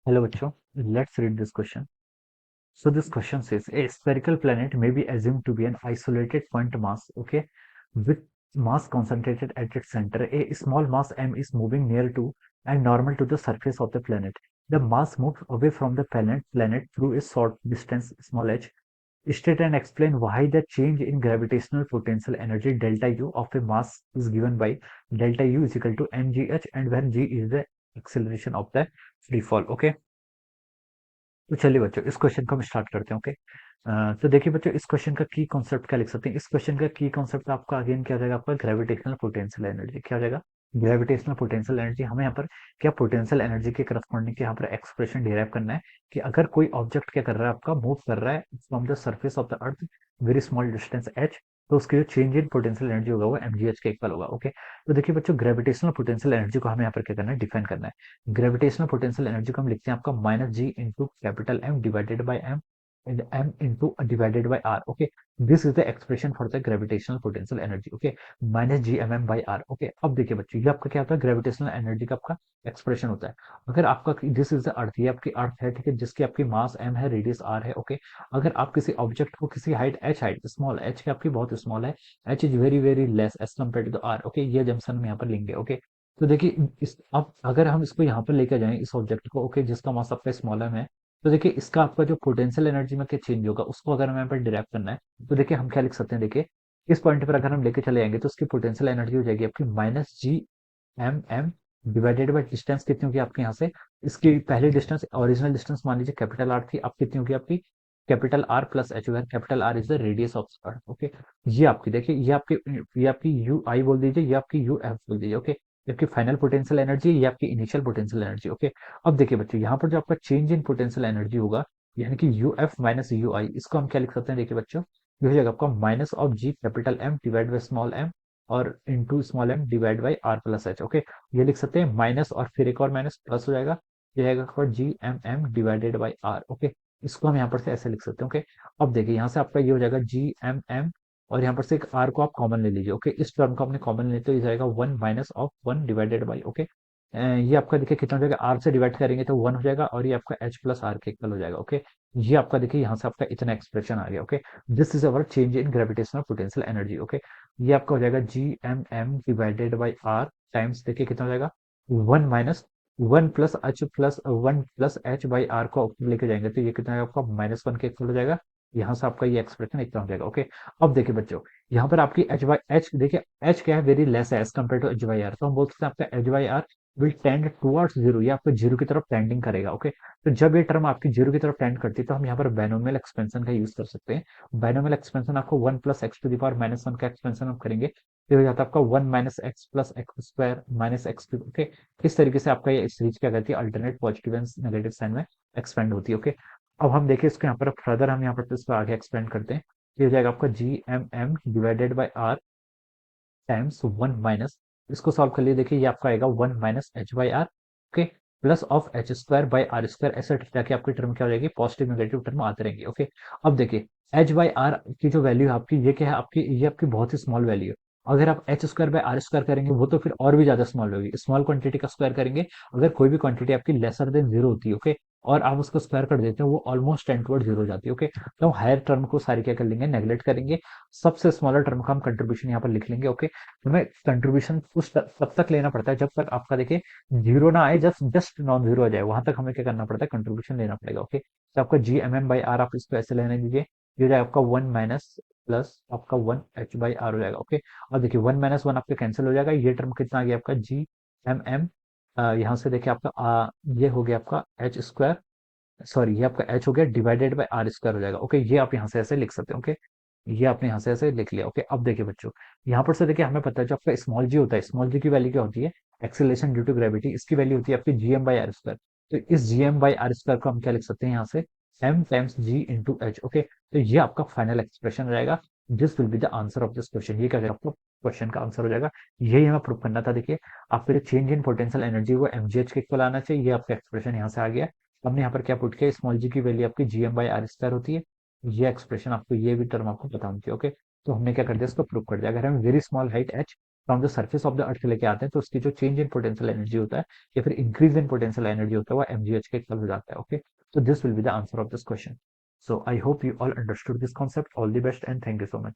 Hello, bachcho. Let's read this question. So this question says a spherical planet may be assumed to be an isolated point mass, okay, with mass concentrated at its center. A small mass m is moving near to and normal to the surface of the planet. The mass moves away from the planet through a short distance, small h. State and explain why the change in gravitational potential energy delta U of a mass is given by delta U is equal to mgh and where g is the acceleration of the free fall. Okay. तो चलिए बच्चों इस question को हम start करते हैं। Okay. तो देखिए बच्चों इस क्वेश्चन का की कॉन्सेप्ट क्या लिख सकते हैं। इस क्वेश्चन का की कॉन्सेप्ट आपका अगेन क्या हो जाएगा, आपका ग्रेविटेशनल पोटेंशियल एनर्जी क्या हो जाएगा। ग्रेविटेशनल पोटेंशियल एनर्जी हमें यहाँ पर क्या पोटेंशियल एनर्जी के करस्पॉन्डिंग के यहाँ पर एक्सप्रेशन डिराइव करना है कि अगर कोई ऑब्जेक्ट क्या कर रहा है, आपका मूव कर रहा है from the surface of the earth very small distance H, तो उसकी जो चेंज इन पोटेंशियल एनर्जी होगा वो एमजीएच के इक्वल होगा। ओके। तो देखिए बच्चों ग्रेविटेशनल पोटेंशियल एनर्जी को हमें यहाँ पर क्या करना है, डिफाइन करना है। ग्रेविटेशनल पोटेंशियल एनर्जी को हम लिखते हैं आपका minus G into capital M divided by M and m into divided by r. Okay, this is the expression for the gravitational potential energy. Okay, minus g mm by r. Okay, अब देखिए बच्चों ये आपका क्या होता है, gravitational energy का आपका एक्सप्रेशन होता है। अगर आपका दिस इज द अर्थ, ये आपकी अर्थ है, ठीक है, जिसकी आपकी मास m है, रेडियस r है। ओके। अगर आप किसी ऑब्जेक्ट को किसी हाइट स्मॉल h की आपकी बहुत स्मॉल है, h is very very less as compare to r। Okay, ये जंक्शन हम यहाँ पर लेंगे। ओके। तो देखिए इस अब अगर हम इसको यहाँ पर लेकर जाएं इस ऑब्जेक्ट को, ओके, जिसका मास आपका स्मॉल है, तो देखिए इसका आपका जो पोटेंशियल एनर्जी में क्या चेंज होगा उसको अगर हमें यहाँ पर डिराइव करना है, तो देखिए हम क्या लिख सकते हैं। देखिए इस पॉइंट पर अगर हम लेके चले जाएंगे तो उसकी पोटेंशियल एनर्जी हो जाएगी आपकी minus G M M divided by distance कितनी होगी आपके यहाँ से, इसकी पहली डिस्टेंस ओरिजिनल डिस्टेंस मान लीजिए कैपिटल आर थी, अब कितनी होगी आपकी capital R plus H, where capital R is the radius of earth. Okay. ये आपकी देखिए ये आपकी यू आई बोल दीजिए, ये आपकी यू एफ बोल दीजिए। ओके। जबकि फाइनल पोटेंशियल एनर्जी, ये आपकी इनिशियल पोटेंशियल एनर्जी। ओके। अब देखिए बच्चों यहाँ पर जो आपका चेंज इन पोटेंशियल एनर्जी होगा यानी कि यू एफ माइनस यू आई, इसको हम क्या लिख सकते हैं, देखिए बच्चों ये हो जाएगा आपका minus of G capital M divide by small M और into small M divide by R plus H. Okay. ये लिख सकते हैं माइनस और फिर एक और माइनस प्लस हो जाएगा, ये आएगा आपका G M M divided by R. Okay. इसको हम यहाँ पर से ऐसे लिख सकते हैं। ओके। अब देखिए यहाँ से आपका ये हो जाएगा जी एम एम और यहाँ पर से एक आर को आप कॉमन ले लीजिए। ओके। इस टर्म को आपने कॉमन लेते तो ये जाएगा one minus of one divided by. Okay. ये आपका देखिए कितना हो जाएगा, आर से डिवाइड करेंगे तो वन हो जाएगा और ये आपका एच प्लस आर के इक्वल हो जाएगा। ओके। ये आपका देखिए यहाँ से आपका इतना एक्सप्रेशन आ गया। Okay. This is our change in gravitational potential energy. Okay. ये आपका हो जाएगा G M M divided by R times देखिए कितना हो जाएगा one minus one plus H by R को लेके जाएंगे तो ये कितना है आपका माइनस वन के इक्वल हो जाएगा। यहाँ से आपका ये एक्सप्रेशन इतना हो जाएगा। ओके। अब देखिए बच्चों यहाँ पर आपकी एच बाई एच देखिए एच क्या है, वेरी लेस है as compare to H by R, तो हम बोल सकते हैं आपका H by R will tend towards zero, ये आपको जीरो की तरफ टेंडिंग करेगा। ओके। तो जब ये टर्म आपकी जीरो की तरफ टेंड करती है तो हम यहाँ पर बायनोमियल एक्सपेंशन का यूज कर सकते हैं। बायनोमियल एक्सपेंशन आपको one plus x to the power minus one का एक्सपेंशन हम करेंगे तो हो जाता है आपका one minus x plus x square minus x cube. Okay. इस तरीके से आपका ये सीरीज क्या करती है, alternate positive and negative sign में एक्सपेंड होती है। ओके। अब हम देखिए इसको यहाँ पर फर्दर हम यहाँ पर इसको आगे एक्सपेंड करते हैं, ये हो जाएगा आपका G M M divided by R times one minus, इसको सॉल्व कर लिए देखिए ये आपका आएगा one minus H by R. Okay. Plus of H square by R square, ऐसे जाके आपकी टर्म क्या हो जाएगी, पॉजिटिव नेगेटिव टर्म आते रहेंगे। ओके। अब देखिए एच बाई आर की जो वैल्यू है आपकी, ये क्या है आपकी, ये आपकी बहुत ही स्मॉल वैल्यू है। अगर आप H square by R square करेंगे वो तो फिर और भी ज्यादा स्मॉल होगी, स्मॉल क्वांटिटी का स्क्वायर करेंगे अगर कोई भी क्वांटिटी आपकी लेसर देन जीरो होती है। ओके। और आप उसको स्क्वायर कर देते हैं वो ऑलमोस्ट टेन टुवर्ड जीरो हो जाती है। ओके। तो हम हायर टर्म को सारी क्या कर लेंगे, नेग्लेक्ट करेंगे, सबसे स्मॉलर टर्म का हम कंट्रीब्यूशन यहाँ पर लिख लेंगे। ओके। हमें कंट्रीब्यूशन तब तक लेना पड़ता है जब तक आपका देखिए जीरो ना आए, जस्ट जस्ट नॉन जीरो आ जाए, वहां तक हमें क्या करना पड़ता है, कंट्रीब्यूशन लेना पड़ेगा। ओके। तो आपका G M M by R आप इसको ऐसे लेने दीजिए, ये हो जाएगा आपका वन माइनस प्लस आपका वन एच बाई आर हो जाएगा। ओके। अब देखिए वन माइनस वन आपका कैंसिल हो जाएगा, ये टर्म कितना आ गया आपका जी एम एम, यहाँ से देखिए आपका ये हो गया आपका एच स्क्वायर, सॉरी ये आपका एच हो गया डिवाइडेड बाई आर स्क्वायर हो जाएगा। ओके। ये आप यहाँ से ऐसे लिख सकते हैं। ओके। ये आपने यहाँ से ऐसे लिख लिया। ओके। अब देखिए बच्चों यहाँ पर से देखिए हमें पता है जो आपका स्मॉल जी होता है, स्मॉल जी की वैल्यू क्या होती है, एक्सेलरेशन ड्यू टू ग्रेविटी, इसकी वैल्यू होती है आपकी G M by R square. तो इस G M by R square को हम क्या लिख सकते हैं यहाँ से, M times G into H. Okay. तो ये आपका फाइनल एक्सप्रेशन रहेगा, this will be the answer of this question. ये क्या रहेगा, आपको क्वेश्चन का आंसर हो जाएगा। यही हमें प्रूव करना था। देखिए आपका जो चेंज इन पोटेंशियल एनर्जी वो एमजीएच के इक्वल आना चाहिए, ये आपका एक्सप्रेशन यहाँ से आ गया। हमने यहाँ पर क्या पुट किया, स्मॉल जी की वैल्यू आपकी G M by R square होती है, ये एक्सप्रेशन आपको, ये भी टर्म आपको पता होनी चाहिए। ओके। तो हमने क्या कर दिया, इसको प्रूव कर दिया। अगर हमें very small height H from the surface of the earth लेके आते हैं तो उसकी जो चेंज इन पोटेंशियल एनर्जी होता है या फिर इंक्रीज इन पोटेंशियल एनर्जी होता है वो mgh के इक्वल हो जाता है. Okay, so this will be the answer of this question. So I hope you all understood this concept. All the best and thank you so much.